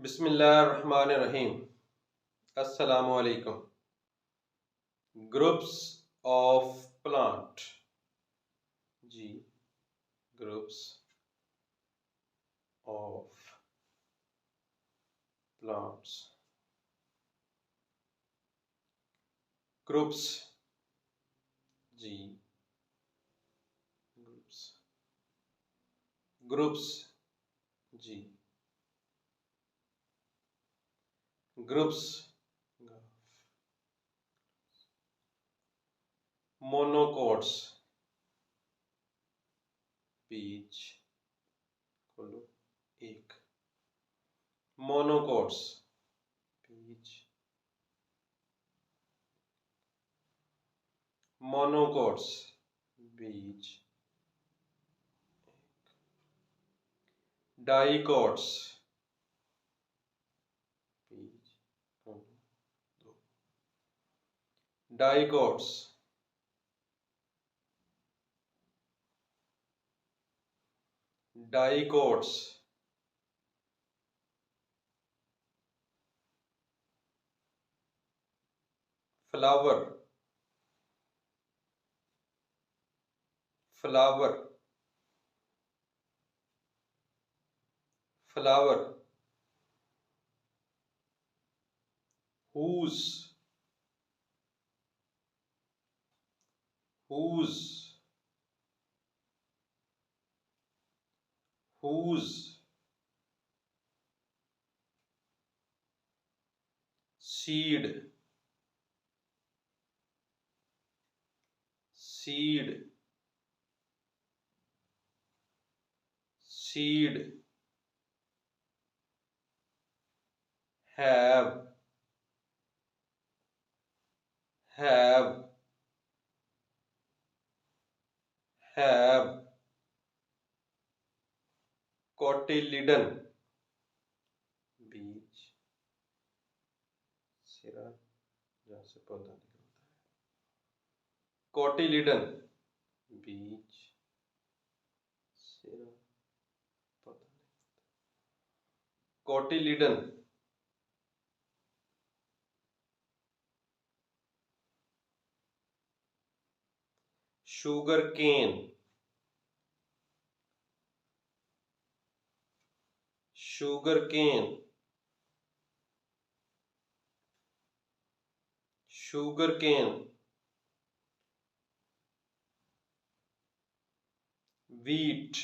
बिस्मिल्लाहिर्रहमानिर्रहीम। अस्सलामु अलैकुम। Groups of plant. जी, ग्रुप्स ऑफ प्लांट्स। ग्रुप्स। जी, ग्रुप्स। ग्रुप्स। जी, ग्रुप्स। मोनोकोट्स। बीच खोलो एक। मोनोकोट्स। बीच। मोनोकोट्स। बीच। डाइकोट्स। बीच दो। Dicots. Dicots. Flower. Flower. Flower. Whose. Whose. Whose. Seed. Seed. Seed. Have. Have. Have. Cotyledon. बीज। सिरा जहाँ से पौधा निकलता है। कोटिलिडन। बीज। सिरा पौधा निकलता है। Cotyledon. Sugarcane. Sugarcane. Sugarcane. Wheat.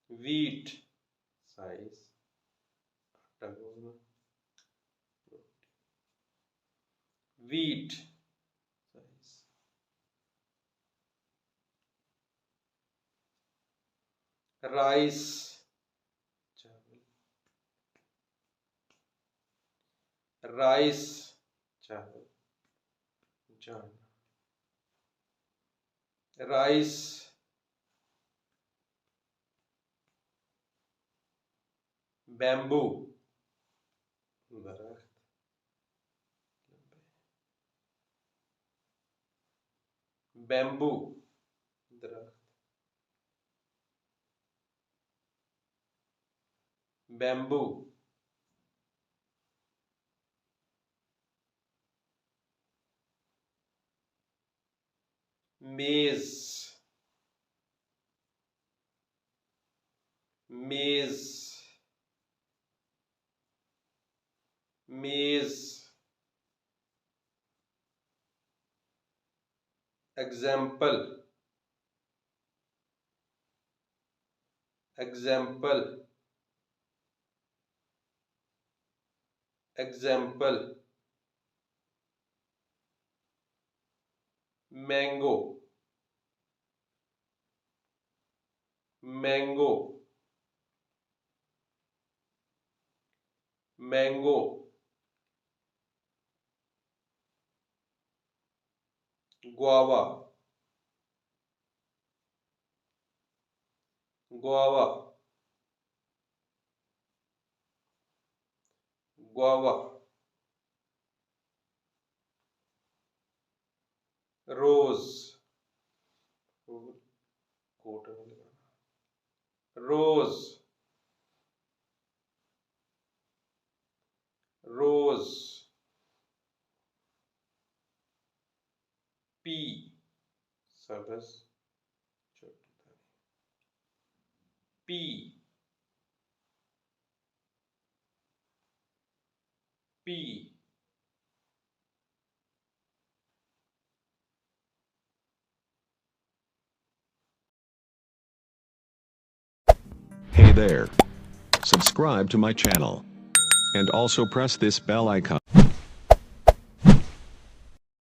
Wheat size आटा गोलना। Wheat size. राइस चावल। राइस चावल जाना। राइस। बैम्बू दरख्त। बैम्बू दरख्त। Bamboo. Maize. Maize. Maize. Example. Example. Example. Mango. Mango. Mango. Guava. Guava. Guava. Rose. कोट rose, rose, pea, sabaz, pea, pea. Hey there. Subscribe to my channel. And also press this bell icon.